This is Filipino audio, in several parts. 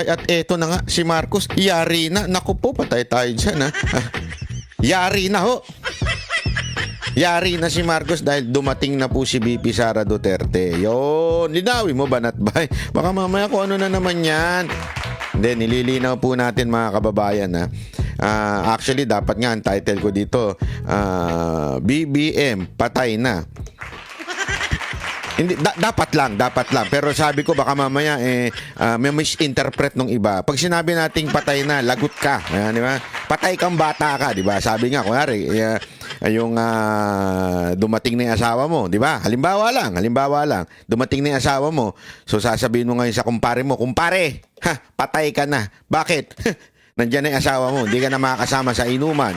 At eto na nga, si Marcos, yari na. Naku po, patay tayo dyan, ha? Yari na ho. Yari na si Marcos dahil dumating na po si VP Sara Duterte. Yun, linawin mo, Banat Bay. Baka mamaya kung ano na naman yan. Hindi, nililinaw po natin mga kababayan, ha? Actually, dapat nga ang title ko dito, BBM, patay na. Hindi, dapat lang. Pero sabi ko baka mamaya may misinterpret nung iba. Pag sinabi nating patay na, lagot ka. Ayan, di ba? Patay kang bata ka, di ba? Sabi nga, kunwari, yung dumating na yung asawa mo, di ba? Halimbawa lang, dumating na yung asawa mo. So sasabihin mo ngayon sa kumpare mo, kumpare, patay ka na. Bakit? Nandiyan na yung asawa mo, hindi ka na makakasama sa inuman.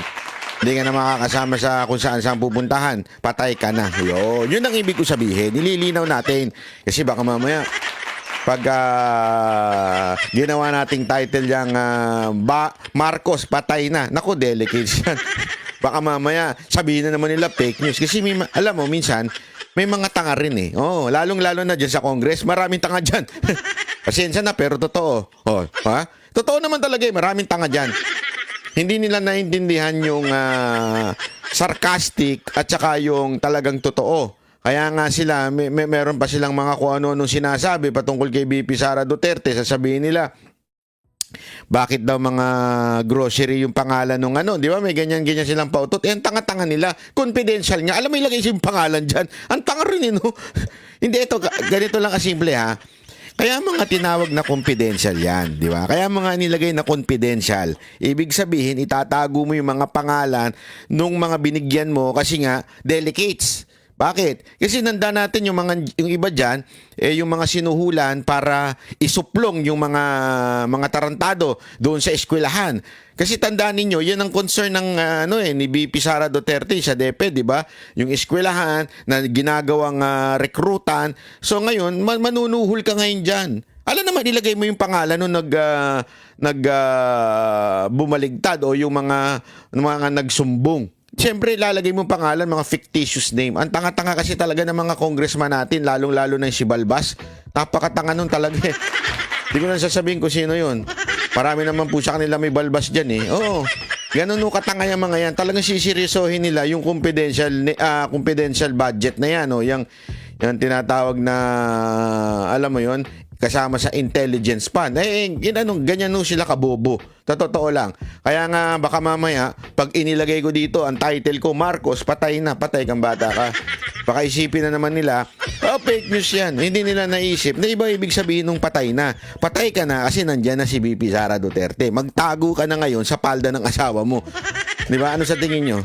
Hindi ka na makakasama sa kung saan pupuntahan. Patay ka na. Yun ang ibig ko sabihin. Nililinaw natin. Kasi baka mamaya, pag ginawa nating title yung Marcos, patay na. Naku, delicate yan. Baka mamaya, sabihin na naman nila fake news. Kasi alam mo, minsan, may mga tanga rin eh. Lalong-lalo na dyan sa Congress. Maraming tanga dyan. Pasensya na, pero totoo. Ha? Totoo naman talaga eh. Maraming tanga dyan. Hindi nila naintindihan yung sarcastic at saka yung talagang totoo. Kaya nga sila, meron pa silang mga kung ano-anong sinasabi patungkol kay VP Sara Duterte. Sasabihin nila, bakit daw mga grocery yung pangalan nung ano? Di ba? May ganyan-ganyan silang pautot. Ang tanga-tanga nila. Confidential nga. Alam mo, ilagay yung pangalan dyan. Ang tanga rin, no? Hindi, ito, ganito lang kasimple, ha? Kaya mga tinawag na confidential yan, di ba? Kaya mga nilagay na confidential. Ibig sabihin, itatago mo yung mga pangalan nung mga binigyan mo kasi nga, delicates. Bakit? Kasi nanda natin yung iba dyan, yung mga sinuhulan para isuplong yung mga tarantado doon sa eskwelahan. Kasi tandaan ninyo, yan ang concern ng ni VP Sara Duterte sa DepEd, di ba? Yung eskwelahan na ginagawang rekrutan. So ngayon, manunuhol ka ngayon dyan. Alam naman, ilagay mo yung pangalan nung bumaligtad o yung mga nagsumbong. Siyempre, lalagay mo pangalan, mga fictitious name. Ang tanga-tanga kasi talaga ng mga congressman natin, lalong-lalo na yung si Balbas. Napakatanga nun talaga eh. Hindi ko na sasabihin kung sino yun. Marami naman po sa kanila may Balbas dyan eh. Oo. Ganun nung katanga yung mga yan. Talagang siseryosohin nila yung confidential budget na yan. Yung tinatawag na, alam mo yon, kasama sa intelligence fund. Ganyan nung sila kabobo. Totoo lang. Kaya nga baka mamaya, pag inilagay ko dito, ang title ko, Marcos, patay na, patay kang bata ka. Baka isipin na naman nila, fake news yan. Hindi nila naisip na iba ibig sabihin nung patay na. Patay ka na kasi nandyan na si VP Sara Duterte. Magtago ka na ngayon sa palda ng asawa mo. Di ba? Ano sa tingin nyo?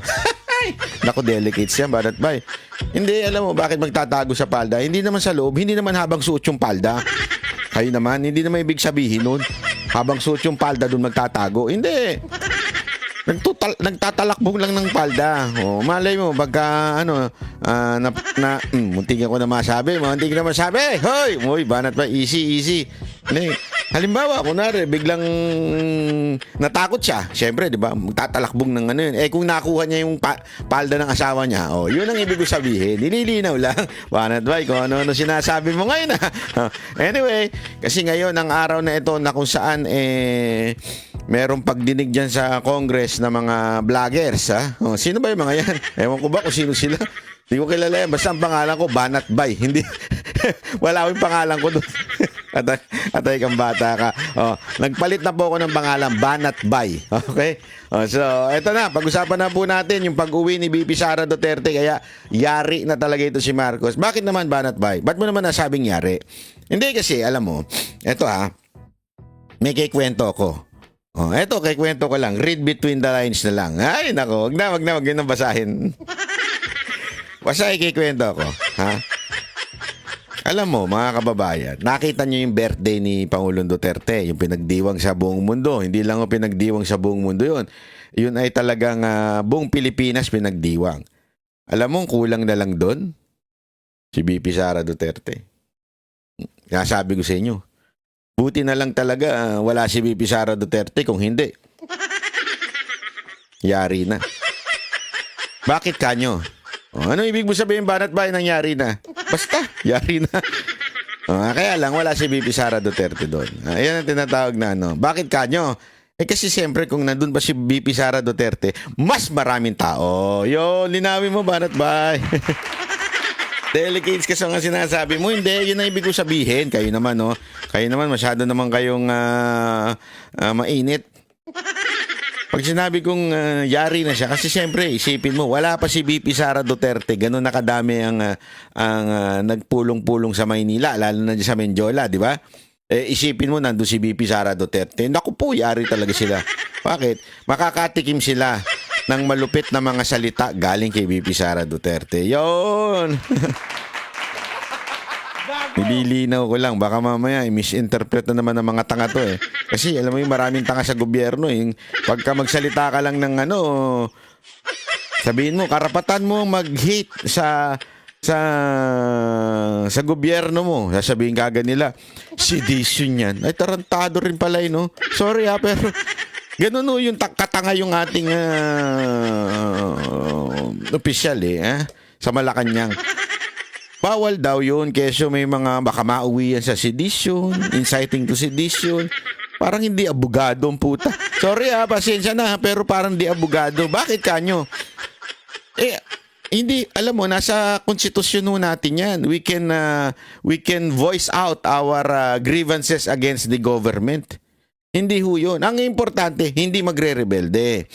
Naku, delicates yan, Banat Bay. Hindi, alam mo, bakit magtatago sa palda? Hindi naman sa loob, hindi naman habang suot yung palda. Kayo naman, hindi naman ibig sabihin nun. Habang suot yung palda doon magtatago. Hindi. Nagtatalakbong lang ng palda. Malay mo, pagka, muntik ako na masabi. Muntik na masabi. Hoy, Banat Bay, easy. Halimbawa, kunwari, biglang natakot siya. Siyempre, di ba, magtatalakbong ng ano yun. Kung nakuha niya yung palda ng asawa niya, yun ang ibig ko sabihin. Nililinaw lang. Banat Bay, kung ano sinasabi mo ngayon, ha? Anyway, kasi ngayon, ang araw na ito na kung saan, merong pagdinig dyan sa Congress na mga vloggers, ha? Sino ba yung mga yan? Ewan ko ba kung sino sila? Hindi ko kilala yan. Basta ang pangalan ko, Banat Bay. Hindi, wala ko yung pangalan ko doon. Atay kang bata ka. Nagpalit na po ako ng pangalan, Banat Bay. Okay? So, eto na. Pag-usapan na po natin yung pag-uwi ni VP Sara Duterte. Kaya, yari na talaga ito si Marcos. Bakit naman Banat Bay? Ba't mo naman nasabing yari? Hindi kasi, alam mo, eto may kikwento ko. Eto, kikwento ko lang. Read between the lines na lang. Ay, nako. Wag na, yun ang basahin. Basta ikikwento ko. Ha? Alam mo, mga kababayan, nakita niyo yung birthday ni Pangulong Duterte, yung pinagdiwang sa buong mundo. Hindi lang o pinagdiwang sa buong mundo yun. Yun ay talagang buong Pilipinas pinagdiwang. Alam mo, kulang na lang doon, si VP Sara Duterte. Kaya sabi ko sa inyo, buti na lang talaga wala si VP Sara Duterte, kung hindi, yari na. Bakit kanyo? Ano ibig mo sabihin, Banat Bay, nangyari na? Basta, yari na. Kaya lang, wala si VP Sara Duterte doon. Ayan ang tinatawag na ano. Bakit kanyo? Kasi siyempre kung nandun pa si VP Sara Duterte, mas maraming tao. Yo, linawin mo, Banat Bay. Delicates kasi nga sinasabi mo. Hindi, yun ang ibig ko sabihin. Kayo naman, no? Kayo naman, masyado naman kayong mainit. Pag sinabi kong yari na siya, kasi siyempre, isipin mo, wala pa si VP Sara Duterte, ganun nakadami ang nagpulong-pulong sa Maynila, lalo na sa Mendiola, di ba? Isipin mo, nandun si VP Sara Duterte. Naku po, yari talaga sila. Bakit? Makakatikim sila ng malupit na mga salita galing kay VP Sara Duterte. Yon. Nililinaw ko lang, baka mamaya misinterpret na naman ng mga tanga to eh. Kasi alam mo yung maraming tanga sa gobyerno eh. Pagka magsalita ka lang ng ano, sabihin mo, karapatan mo mag-hate sa gobyerno mo. Sasabihin kagad nila, sedition yan. Ay, tarantado rin pala yun, no? Sorry pero ganun no, yung katanga yung ating opisyal sa Malacanang. Bawal daw yun, kesyo may mga baka mauwi yan sa sedition, inciting to sedition. Parang hindi abogado ang puta. Sorry pasensya na pero parang hindi abogado. Bakit kanyo? Hindi, alam mo, nasa konstitusyon natin yan. We can voice out our grievances against the government. Hindi ho yun. Ang importante, hindi magre-rebelde.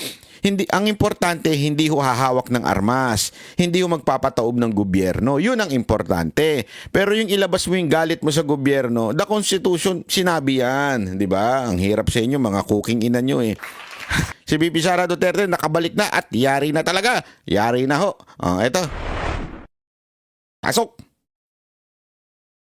Ang importante, hindi ho hahawak ng armas. Hindi ho magpapataob ng gobyerno. Yun ang importante. Pero yung ilabas mo yung galit mo sa gobyerno, the Constitution, sinabi yan. Di ba? Ang hirap sa inyo, mga cooking ina nyo eh. Si VP Sara Duterte nakabalik na at yari na talaga. Yari na ho. Eto. Pasok.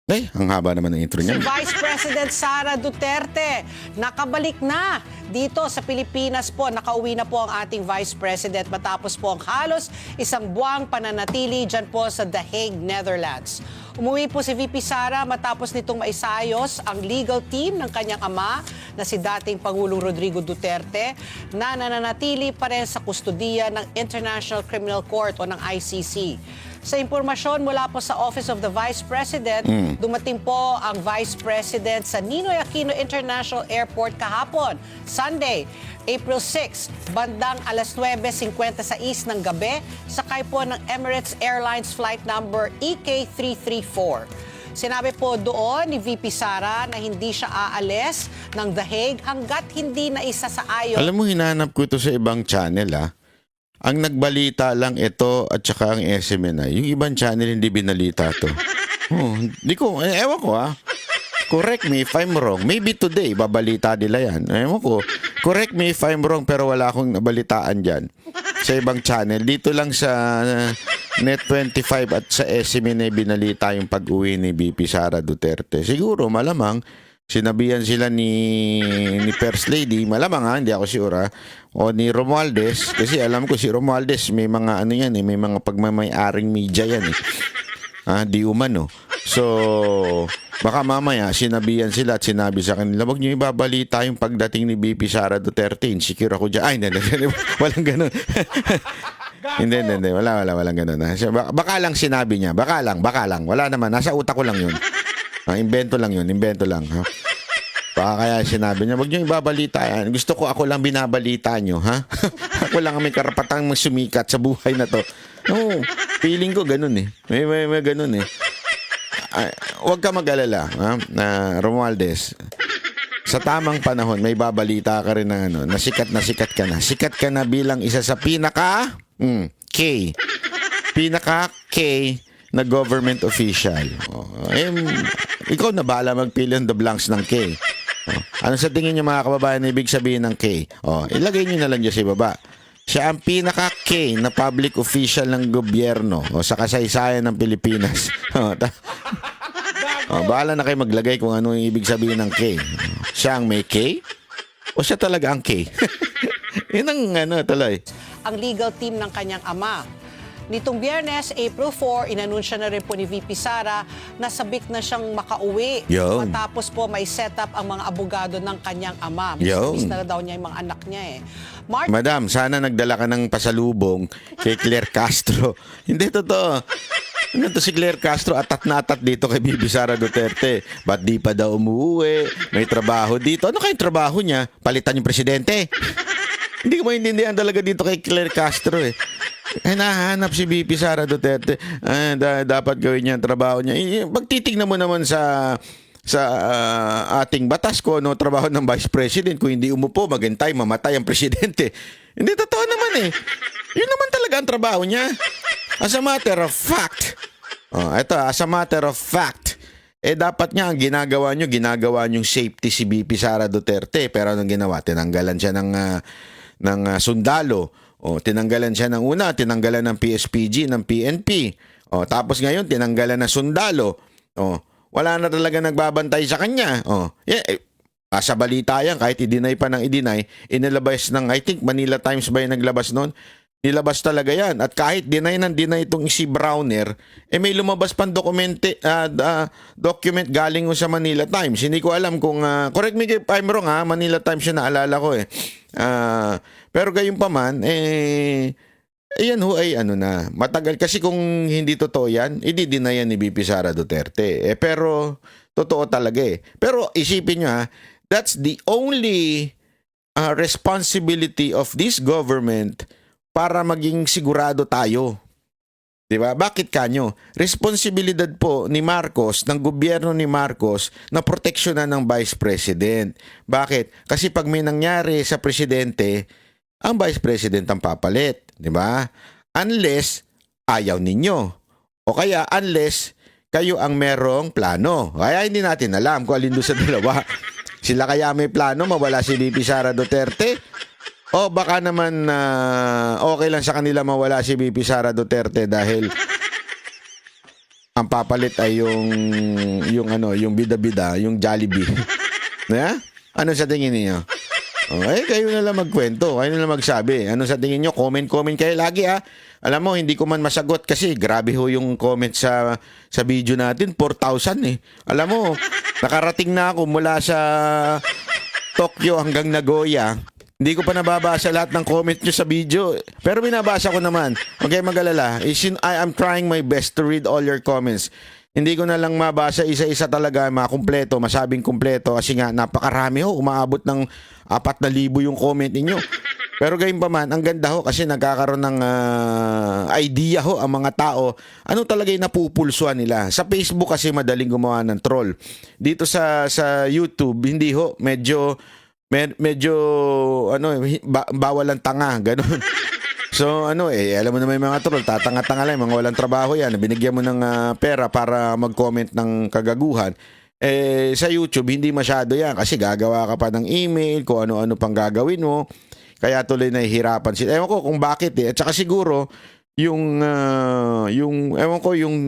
Ang haba naman ng intro niya. Si Vice President Sara Duterte nakabalik na dito sa Pilipinas po. Nakauwi na po ang ating Vice President matapos po ang halos isang buwang pananatili dyan po sa The Hague, Netherlands. Umuwi po si VP Sara matapos nitong maisayos ang legal team ng kanyang ama na si dating Pangulong Rodrigo Duterte na nananatili pa rin sa kustudiya ng International Criminal Court o ng ICC. Sa impormasyon mula po sa Office of the Vice President, dumating po ang Vice President sa Ninoy Aquino International Airport kahapon, Sunday, April 6, bandang alas 9:56 ng gabi, sakay po ng Emirates Airlines flight number EK334. Sinabi po doon ni VP Sara na hindi siya aalis ng The Hague hanggat hindi na isa sa ayon. Alam mo, hinanap ko ito sa ibang channel Ang nagbalita lang ito at saka ang SMNI. Yung ibang channel hindi binalita to. Hindi ko, ewan ko Correct me if I'm wrong. Maybe today, babalita nila yan. Ewan ko. Correct me if I'm wrong pero wala akong nabalitaan dyan. Sa ibang channel. Dito lang sa Net25 at sa SMNI binalita yung pag-uwi ni VP Sara Duterte. Siguro, malamang, sinabihan sila ni First Lady, malamang hindi ako sure o ni Romualdez, kasi alam ko si Romualdez may mga may mga pagmamay-aring media yan di umano. So baka mamaya sinabihan sila at sinabi sa kanila, wag niyo ibabalita yung pagdating ni VP Sara Duterte, insecure ako dyan. Ay, hindi, walang ganun. Hindi, walang ganun. Baka lang sinabi niya, baka lang, wala naman, nasa utak ko lang yun. Invento lang. Baka kaya sinabi niya, wag niyo ibabalita yan. Gusto ko ako lang binabalita niyo, Ako lang ang may karapatang sumikat sa buhay na to. No, feeling ko ganun May ganun Huwag ka mag-alala, na Romualdez. Sa tamang panahon, may babalita ka rin ng na sikat ka na. Sikat ka na bilang isa sa pinaka K na government official. Ikaw na bahala mag-fill in the blanks ng K. Ano sa tingin niyo mga kababayan na ibig sabihin ng K? Ilagay niyo na lang dyan sa baba. Siya ang pinaka-K na public official ng gobyerno sa kasaysayan ng Pilipinas. Bahala na kayo maglagay kung ano yung ibig sabihin ng K. Siya ang may K? O siya talaga ang K? Yun ang tuloy. Ang legal team ng kanyang ama. Nitong Biyernes, April 4, inanunsya na rin po ni VP Sara na sabik na siyang makauwi. Matapos po may setup ang mga abogado ng kanyang ama. Miss na daw niya yung mga anak niya Madam, sana nagdala ka ng pasalubong kay Claire Castro. Hindi totoo. Ano to si Claire Castro, atat na atat dito kay Bibi Sara Duterte. Ba't di pa daw umuwi? May trabaho dito. Ano kayong trabaho niya? Palitan yung presidente? Hindi ko maintindihan talaga dito kay Claire Castro eh. Hinahanap si BP Sara Duterte. Dapat gawin niya ang trabaho niya. Pagtitignan mo naman sa ating batas ko, no, trabaho ng Vice President, kung hindi umupo, maghintay, mamatay ang presidente. Hindi totoo naman eh. Yun naman talaga ang trabaho niya. As a matter of fact, as a matter of fact, dapat nga ang ginagawa niyong safety si BP Sara Duterte. Pero anong ginawa? Tinanggalan siya ng sundalo. Tinanggalan siya ng una, tinanggalan ng PSPG, ng PNP. Tapos ngayon, tinanggalan ng sundalo. Wala na talaga nagbabantay sa kanya. Sa balita yan, kahit i-deny pa ng i-deny, inilabas ng, I think, Manila Times ba yung naglabas nun? Nilabas talaga yan. At kahit deny itong si Browner, may lumabas pang document galing sa Manila Times. Hindi ko alam kung, correct me if I'm wrong ha, Manila Times yung naalala ko eh. Pero gayon pa man, ayan ho ay matagal. Kasi kung hindi totoo yan, i-deny yan ni BP Sara Duterte. Pero, totoo talaga eh. Pero isipin nyo ha, that's the only responsibility of this government para maging sigurado tayo. Diba? Bakit kanyo? Responsibilidad po ni Marcos, ng gobyerno ni Marcos, na proteksyonan ng Vice President. Bakit? Kasi pag may nangyari sa presidente, ang Vice President ang papalit. Diba? Unless ayaw ninyo. O kaya unless kayo ang merong plano. Kaya hindi natin alam kung alin doon sa dalawa. Sila kaya may plano, mawala si VP Sara Duterte? O baka naman okay lang sa kanila mawala si VP Sara Duterte dahil ang papalit ay yung bida-bida, yung Jollibee. Yeah? Ano sa tingin niyo? Kayo na lang magkwento, kayo na lang magsabi. Ano sa tingin niyo? Comment kayo lagi ha. Alam mo, hindi ko man masagot kasi grabe ho yung comment sa video natin, 4,000 eh. Alam mo, nakarating na ako mula sa Tokyo hanggang Nagoya. Hindi ko pa nababasa lahat ng comment nyo sa video. Pero binabasa ko naman. Okay, mag-alala. I am trying my best to read all your comments. Hindi ko na lang mabasa isa-isa talaga, makumpleto, masabing kumpleto. Kasi nga, napakarami ho. Umaabot ng 4,000 yung comment ninyo. Pero gayon pa man, ang ganda ho kasi nagkakaroon ng idea ho ang mga tao. Ano talaga yung napupulsuan nila. Sa Facebook kasi madaling gumawa ng troll. Dito sa YouTube, hindi ho. Medyo bawal ang tanga, ganun. So alam mo naman yung mga troll, tatanga-tanga lang, mga walang trabaho yan, binigyan mo ng pera para mag-comment ng kagaguhan. Sa YouTube hindi masyado yan kasi gagawa ka pa ng email, kung ano-ano pang gagawin mo, kaya tuloy nahihirapan sila. Ewan ko kung bakit at saka siguro yung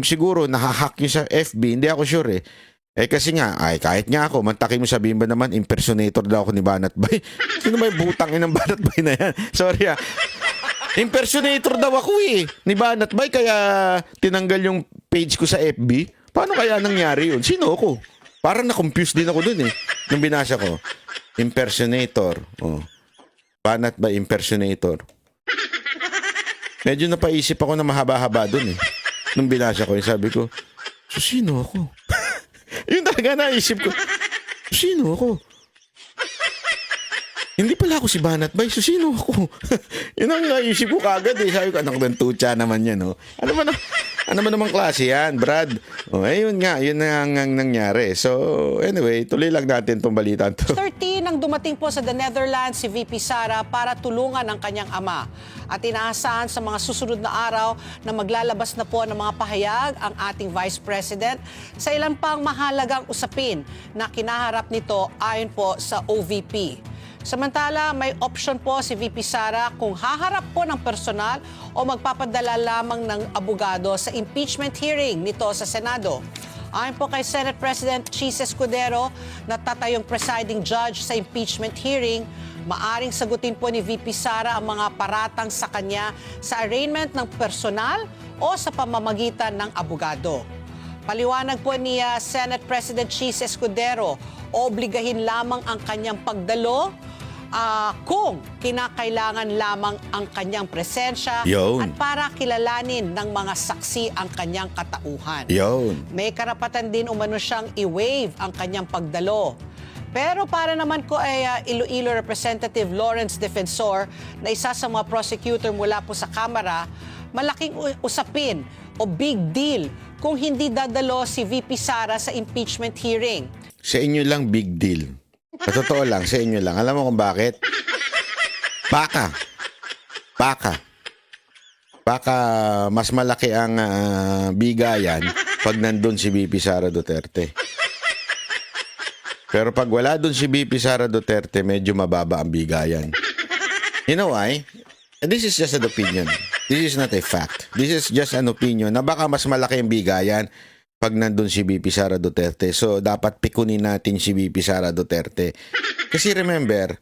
siguro nahahack nyo sa FB, hindi ako sure eh. Kasi nga, kahit nga ako, mantakin mo sabihin ba naman, impersonator daw ako ni Banat Bay. Sino ba yung butang ng Banat Bay na yan? Sorry impersonator daw ako ni Banat Bay, kaya tinanggal yung page ko sa FB. Paano kaya nangyari yun? Sino ako? Parang na-confuse din ako dun nung binasa ko. Impersonator. Banat Bay, impersonator. Medyo napaisip ako na mahaba-haba dun nung binasa ko, sabi ko, so sino ako? Yun talaga naisip ko. Sino ako? Hindi pala ako si Banat Bay. So, sino ako? Yun ang naisip ko kagad Sabi ko, anak ng tutsa naman yan. Ano ba namang klase yan, Brad? Yun nga. Yun ang nangyari. So, anyway, tuloy lang natin itong balita to. 13 nang dumating po sa the Netherlands si VP Sara para tulungan ang kanyang ama. At inaasahan sa mga susunod na araw na maglalabas na po ng mga pahayag ang ating Vice President sa ilan pang mahalagang usapin na kinaharap nito ayon po sa OVP. Samantala, may option po si VP Sara kung haharap po ng personal o magpapadala lamang ng abogado sa impeachment hearing nito sa Senado. Ayon po kay Senate President Chis Escudero na tatayong presiding judge sa impeachment hearing, maaring sagutin po ni VP Sara ang mga paratang sa kanya sa arraignment ng personal o sa pamamagitan ng abogado. Paliwanag po ni Senate President Chis Escudero, obligahin lamang ang kanyang pagdalo kung kinakailangan lamang ang kanyang presensya Yun. at para kilalanin ng mga saksi ang kanyang katauhan. Yun. May karapatan din umano siyang i-waive ang kanyang pagdalo. Pero para naman ko ay Iloilo Representative Lawrence Defensor na isa sa mga prosecutor mula po sa Kamara, malaking usapin o big deal kung hindi dadalo si VP Sara sa impeachment hearing. Sa inyo lang big deal. Sa totoo lang, sa inyo lang. Alam mo kung bakit? Baka mas malaki ang bigayan pag nandun si VP Sara Duterte. Pero pag wala dun si VP Sara Duterte, medyo mababa ang bigayan. You know why? This is just an opinion. This is not a fact. This is just an opinion na baka mas malaki ang bigayan pag nandun si VP Sara Duterte. So, dapat pikunin natin si VP Sara Duterte. Kasi remember,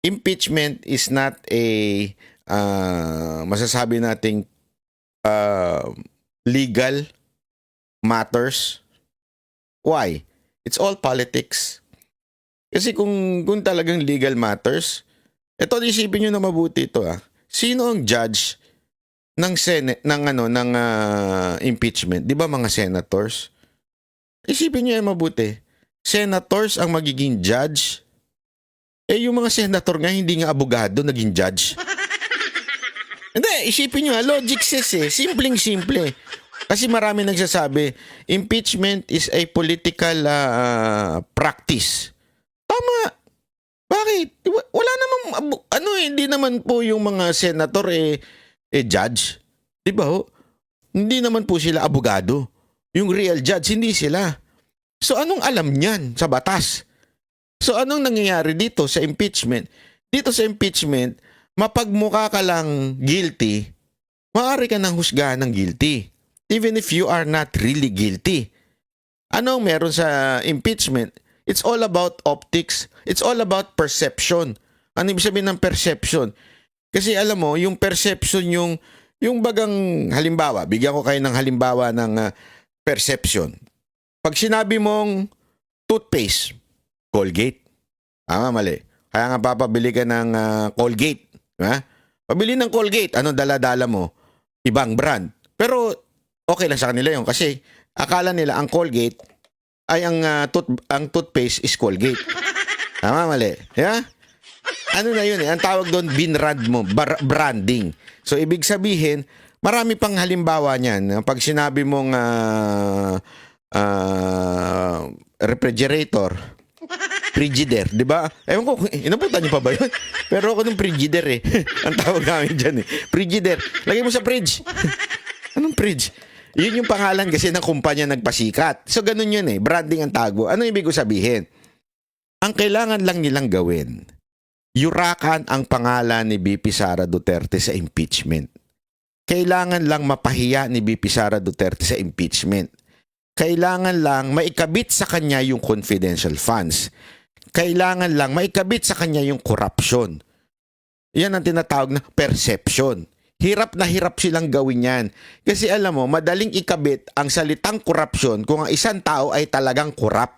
impeachment is not a masasabi nating legal matters. Why? It's all politics. Kasi kung talagang legal matters, ito isipin nyo na mabuti ito Sino ang judge ng Senate ng impeachment? 'Di ba mga senators? Isipin niyo yan mabuti. Senators ang magiging judge. Yung mga senator nga hindi nga abogado naging judge. Hindi, isipin niyo logic says simpleng-simple. Kasi marami nagsasabi, impeachment is a political practice. Tama. Bakit? Wala namang hindi naman po yung mga senator judge. Di ba ho? Hindi naman po sila abogado. Yung real judge, hindi sila. So anong alam niyan sa batas? So anong nangyayari dito sa impeachment? Dito sa impeachment, mapagmukha ka lang guilty, maaari ka nang husgahan ng guilty. Even if you are not really guilty. Anong meron sa impeachment? It's all about optics. It's all about perception. Ano ibig sabihin ng perception? Kasi alam mo, yung perception yung bagang halimbawa, bigyan ko kayo ng halimbawa ng perception. Pag sinabi mong toothpaste, Colgate. Mali. Kaya nga papabili ka ng Colgate. Ha? Pabili ng Colgate, ano dala-dala mo? Ibang brand. Pero okay lang sa kanila yun kasi akala nila ang Colgate ay ang toothpaste is Colgate. Mali. Yeah? Ano na yun ang tawag doon, binrand mo, branding. So, ibig sabihin, marami pang halimbawa niyan. Pag sinabi mong refrigerator, frigidaire, di ba? Ewan ko, inabutan niyo pa ba yun? Pero ako nung frigidaire ang tawag namin dyan Frigidaire. Lagay mo sa fridge. Anong fridge? Yun yung pangalan kasi ng kumpanya nagpasikat. So, ganun yun branding ang tago. Ano ibig ko sabihin? Ang kailangan lang nilang gawin, yurakan ang pangalan ni VP Sara Duterte sa impeachment. Kailangan lang mapahiya ni VP Sara Duterte sa impeachment. Kailangan lang maikabit sa kanya yung confidential funds. Kailangan lang maikabit sa kanya yung corruption. Yan ang tinatawag na perception. Hirap na hirap silang gawin yan. Kasi alam mo, madaling ikabit ang salitang corruption kung ang isang tao ay talagang corrupt.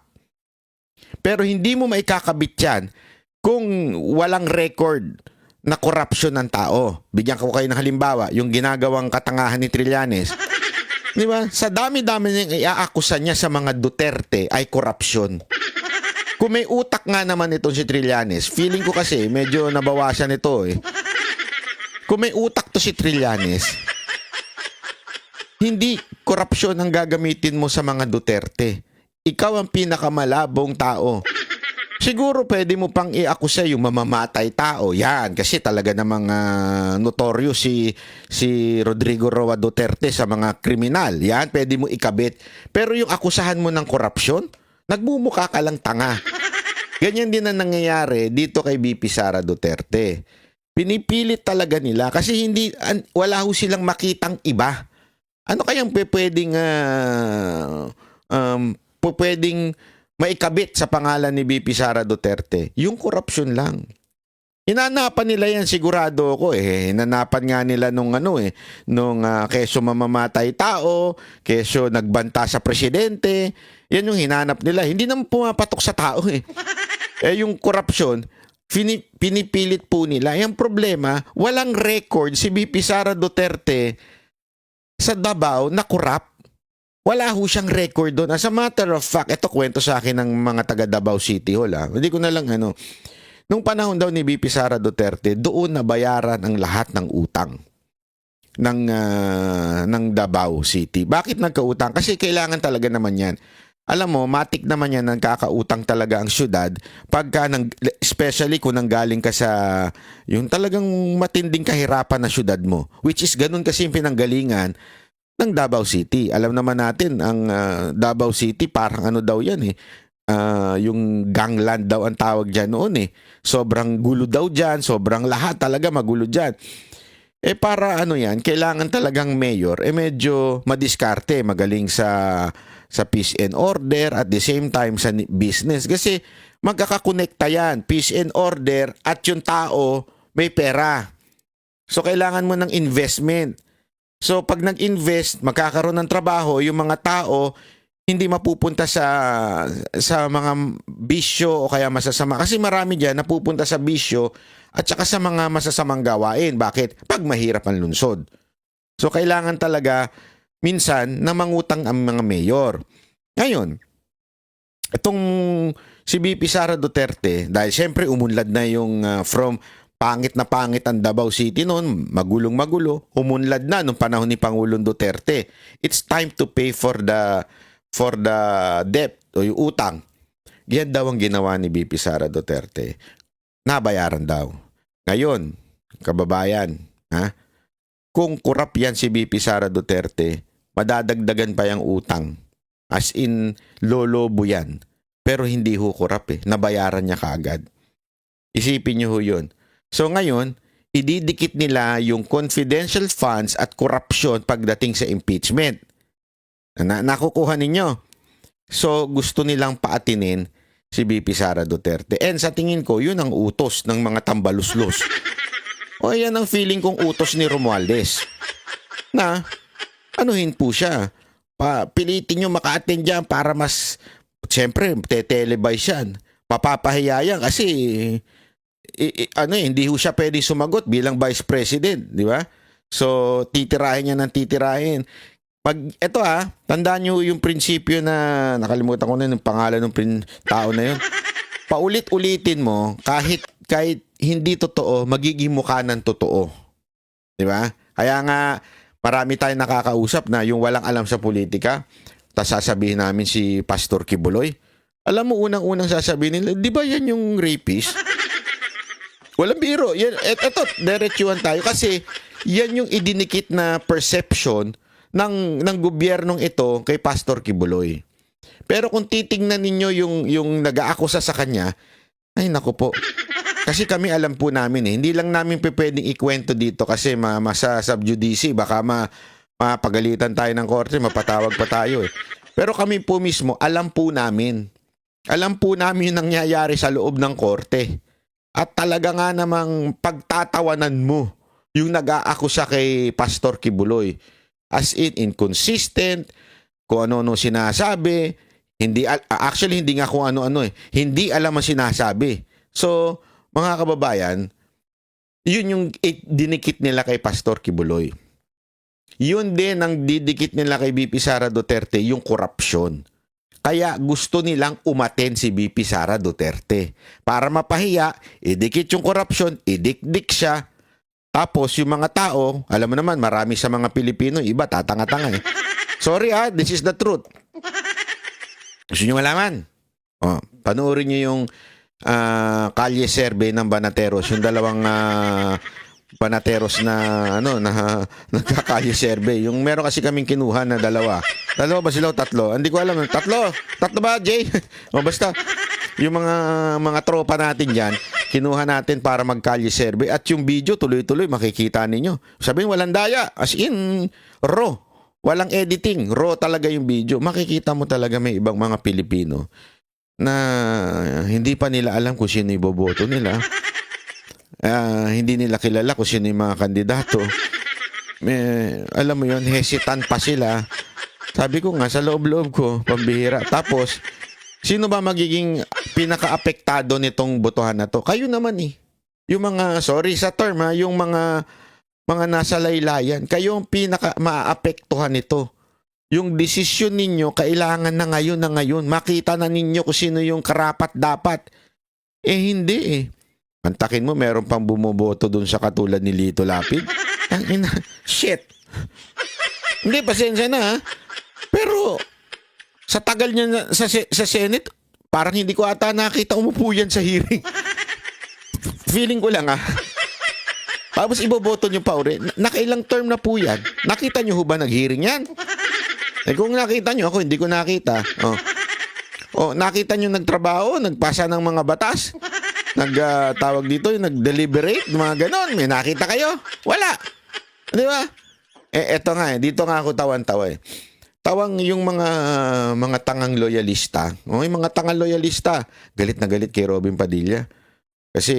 Pero hindi mo maikakabit yan kung walang record na corruption ng tao. Bigyan ko kayo ng halimbawa, yung ginagawang katangahan ni Trillanes. Di ba? Sa dami-dami niyang iaakusa niya sa mga Duterte ay corruption. Kung may utak nga naman itong si Trillanes, feeling ko kasi medyo nabawasan ito Kung may utak to si Trillanes, hindi korupsyon ang gagamitin mo sa mga Duterte. Ikaw ang pinakamalabong tao. Siguro pwede mo pang iakusa yung mamamatay tao. Yan, kasi talaga namang notorious si Rodrigo Roa Duterte sa mga kriminal. Yan, pwede mo ikabit. Pero yung akusahan mo ng korupsyon, nagmumukha ka lang tanga. Ganyan din ang nangyayari dito kay VP Sara Duterte. Pinipilit talaga nila kasi wala ho silang makitang iba. Ano kayang pwedeng maikabit sa pangalan ni VP Sara Duterte? Yung korupsyon lang. Hinanapan nila yan, sigurado ako Hinanapan nga nila nung keso mamamatay tao, keso nagbanta sa presidente. Yan yung hinanap nila. Hindi naman pumapatok sa tao Yung korupsyon, pinipilit po nila. Yung problema, walang record si VP Sara Duterte sa Davao na corrupt. Wala ho siyang record doon. As a matter of fact, ito kwento sa akin ng mga taga Davao City Hall. Hindi ko na lang nung panahon daw ni VP Sara Duterte, doon nabayaran ang lahat ng utang ng Davao City. Bakit nagkautang? Kasi kailangan talaga naman yan. Alam mo, matik naman yan ng kakautang talaga ang syudad pagka, especially kung nanggaling ka sa yung talagang matinding kahirapan na syudad mo. Which is ganun kasi yung pinanggalingan ng Davao City. Alam naman natin, ang Davao City parang daw yan yung gangland daw ang tawag dyan noon Sobrang gulo daw dyan, sobrang lahat talaga magulo dyan. Para yan, kailangan talagang mayor, medyo madiskarte, magaling sa peace and order at the same time sa business. Kasi magkakakonekta yan, peace and order at yung tao may pera. So kailangan mo ng investment. So pag nag-invest, magkakaroon ng trabaho, yung mga tao hindi mapupunta sa mga bisyo o kaya masasama. Kasi marami dyan napupunta sa bisyo at saka sa mga masasamang gawain. Bakit? Pag mahirap ang lungsod. So kailangan talaga minsan na mangutang ang mga mayor. Ngayon, itong si VP Sara Duterte, dahil siyempre umunlad na yung from pangit na pangit ang Davao City noon, magulong-magulo, umunlad na nung panahon ni Pangulong Duterte. It's time to pay for the debt o yung utang. Yan daw ang ginawa ni VP Sara Duterte. Nabayaran daw. Ngayon, kababayan, kung kurap yan si VP Sara Duterte, madadagdagan pa yung utang. As in, lolobo yan. Pero hindi ho kurap Nabayaran niya kaagad. Isipin niyo ho yun. So ngayon, ididikit nila yung confidential funds at corruption pagdating sa impeachment. Nakukuha ninyo. So gusto nilang paatinin si VP Sara Duterte. And sa tingin ko, yun ang utos ng mga tambaluslos. O yan ang feeling kong utos ni Romualdez. Na, anuhin po siya. Pilitin nyo maka-attend dyan para mas, siyempre, te-televise yan. Papapahiya yan kasi, hindi ho siya pwedeng sumagot bilang Vice President, di ba? So, titirahin niya ng titirahin. Eto tandaan nyo yung prinsipyo na, nakalimutan ko na yung pangalan ng tao na yun. Paulit-ulitin mo, kahit hindi totoo, magiging mukha ng totoo. Di ba? Kaya nga, marami tayong nakakausap na yung walang alam sa politika, tapos sasabihin namin si Pastor Kibuloy. Alam mo, unang-unang sasabihin nila, di ba yan yung rapist? Walang biro. Eto, diretsuhan tayo. Kasi yan yung idinikit na perception ng gobyernong ito kay Pastor Kibuloy. Pero kung titingnan ninyo yung nag-aakusa sa kanya, ay naku po. Kasi kami alam po namin hindi lang namin pwedeng ikwento dito kasi sa subjudice, baka mapagalitan tayo ng korte, mapatawag pa tayo Pero kami po mismo, alam po namin yung nangyayari sa loob ng korte. At talaga nga namang pagtatawanan mo yung nag-aakusa kay Pastor Kibuloy. As in, inconsistent, kung ano-ano sinasabi, actually hindi nga kung ano-ano hindi alam ang sinasabi. So, mga kababayan, yun yung dinikit nila kay Pastor Kibuloy. Yun din ang didikit nila kay VP Sara Duterte, yung korupsyon. Kaya gusto nilang umaten si VP Sara Duterte. Para mapahiya, idikit yung korupsyon, idikdik siya. Tapos yung mga tao, alam mo naman, marami sa mga Pilipino, iba tatanga-tanga Sorry this is the truth. Gusto nyo malaman? Panoorin nyo yung kalye survey ng Banateros, yung dalawang Banateros na nagkakalye survey. Yung meron kasi kaming kinuha na dalawa. Dalawa ba sila o tatlo? Hindi ko alam. Tatlo ba, Jay? Basta yung mga tropa natin diyan, kinuha natin para magkalye survey at yung video tuloy-tuloy makikita ninyo. Sabihin walang daya, as in raw. Walang editing, raw talaga yung video. Makikita mo talaga may ibang mga Pilipino na hindi pa nila alam kung sino iboboto nila. Hindi nila kilala kung sino yung mga kandidato. Alam mo yun, hesitant pa sila. Sabi ko nga, sa loob-loob ko, pambihira. Tapos, Sino ba magiging pinaka-apektado nitong botohan na to? Kayo naman eh. Yung mga, sorry sa term ha, yung mga nasa laylayan, kayo ang pinaka-maapektuhan nito. Yung desisyon ninyo, kailangan na ngayon. Makita na ninyo kung sino yung karapat dapat. Eh hindi eh. Antakin mo, meron pang bumoboto dun sa katulad ni Lito Lapid. Shit. Hindi, pasensya na ha. Pero, sa tagal niya sa Senate, parang hindi ko ata nakita umupo yan sa hearing. Feeling ko lang ha. Tapos iboboto nyo pa uli. Nakailang term na po yan. Nakita nyo ho ba nag-hearing yan? Eh kung nakita nyo, ako hindi ko nakita. Nakita nyo nagtrabaho, nagpasa ng mga batas. Tawag dito, yung nag-deliberate, mga ganon. May nakita kayo? Wala. Di ba? Eto nga dito nga ako tawan-tawa eh. Tawang yung mga tangang loyalista. Yung mga tangang loyalista, galit na galit kay Robin Padilla. Kasi,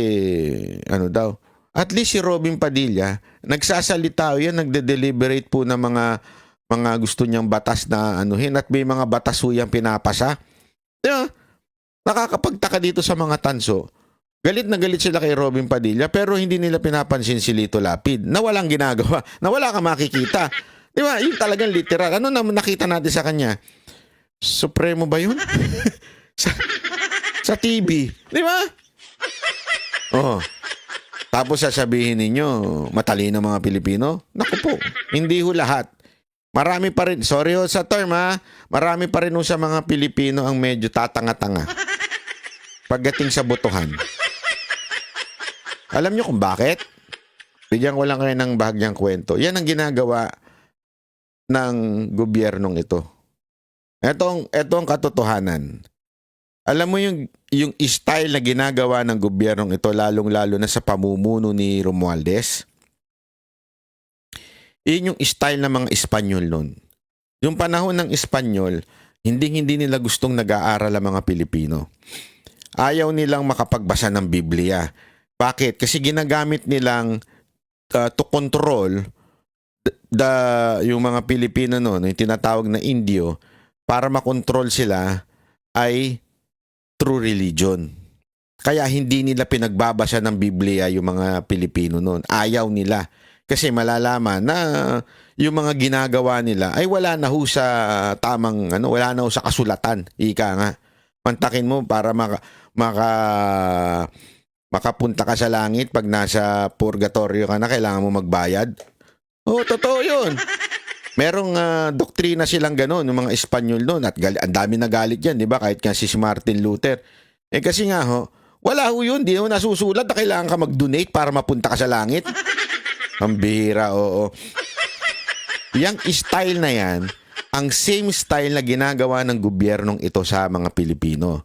ano daw, at least si Robin Padilla, nagsasalita yan, nagde-deliberate po ng mga gusto niyang batas na anuhin at may mga batas po yung pinapasa. Di ba? Nakakapagtaka dito sa mga tanso. Galit na galit sila kay Robin Padilla pero hindi nila pinapansin si Lito Lapid na walang ginagawa, na wala ka makikita. Di ba? Yung talagang literal. Ano na nakita natin sa kanya? Supremo ba yun? sa TV. Di ba? Tapos sasabihin ninyo, matalino mga Pilipino? Naku po, hindi ho lahat. Marami pa rin, sorry ho sa term ha, marami pa rin ho sa mga Pilipino ang medyo tatanga-tanga pagdating sa botohan. Alam nyo kung bakit? Bigyan ko lang kayo ng bahagyang kwento. Yan ang ginagawa ng gobyernong ito. Ito ang katotohanan. Alam mo yung style na ginagawa ng gobyernong ito, lalong-lalo na sa pamumuno ni Romualdez? Yun yung style ng mga Espanyol nun. Yung panahon ng Espanyol, hindi nila gustong nag-aaral ang mga Pilipino. Ayaw nilang makapagbasa ng Biblia. Bakit? Kasi ginagamit nilang to control yung mga Pilipino noon, yung tinatawag na Indio, para makontrol sila ay true religion. Kaya hindi nila pinagbabasa ng Biblia yung mga Pilipino noon. Ayaw nila. Kasi malalaman na yung mga ginagawa nila ay wala na ho sa wala na ho sa kasulatan. Ika nga. Mantakin mo para makapunta ka sa langit pag nasa purgatorio ka na, kailangan mo magbayad. Totoo yun. Merong doktrina silang gano'n, yung mga Espanyol noon, at ang dami nagalit yan, di ba? Kahit nga si Martin Luther. Kasi nga wala ho yun, di ho nasusulat na kailangan ka mag-donate para mapunta ka sa langit. Ang bihira, oo. Yang style na yan, ang same style na ginagawa ng gobyernong ito sa mga Pilipino.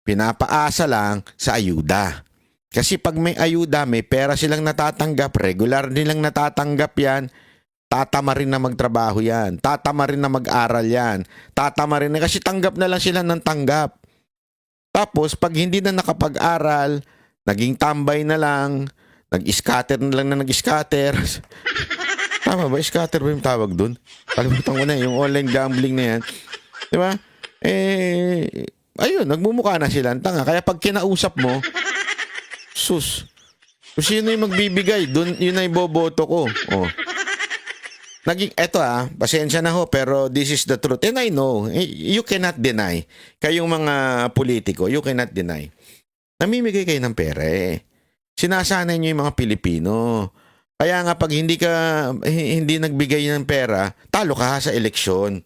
Pinapaasa lang sa ayuda. Kasi pag may ayuda, may pera silang natatanggap, regular nilang natatanggap yan, tatama rin na magtrabaho yan, tatama rin na mag-aral yan, tatama rin na kasi tanggap na lang sila ng tanggap. Tapos pag hindi na nakapag-aral, naging tambay na lang, nag-scatter na lang na nag-scatter. Tama ba? Scatter ba yung tawag dun? Kalimutan ko na yung online gambling na yan. Diba? Ayun, nagmumukha na sila ang tanga. Kaya pag kinausap mo, sus, kung sino yung magbibigay, dun, yun na iboboto ko. Eto pasensya na ho, pero this is the truth. And I know, you cannot deny. Kayong mga politiko, you cannot deny. Namimigay kayo ng pera Sinasanay nyo yung mga Pilipino. Kaya nga pag hindi nagbigay ng pera, talo ka sa eleksyon.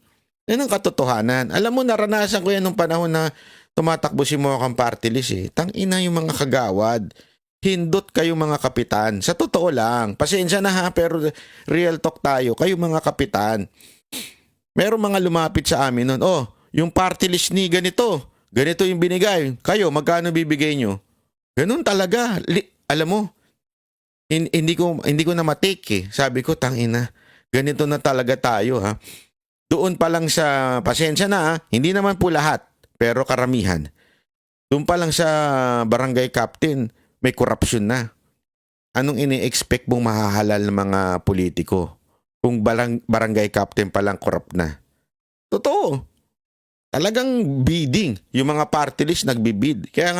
Yan ang katotohanan. Alam mo, naranasan ko yan nung panahon na tumatakbo si Mokang Party List Tangina yung mga kagawad. Hindot kayo mga kapitan. Sa totoo lang. Pasensya na ha, pero real talk tayo. Kayo mga kapitan. Meron mga lumapit sa amin nun. Yung party list ni ganito. Ganito yung binigay. Kayo, magkano bibigay nyo? Ganun talaga. Alam mo, hindi ko na matake Sabi ko, tangina, ganito na talaga tayo ha. Doon pa lang sa, pasensya na hindi naman po lahat, pero karamihan. Doon pa lang sa barangay captain, may korupsyon na. Anong ini-expect mong mahahalal ng mga politiko kung barangay captain pa lang corrupt na? Totoo. talagang bidding. Yung mga party list nagbibid. Kaya nga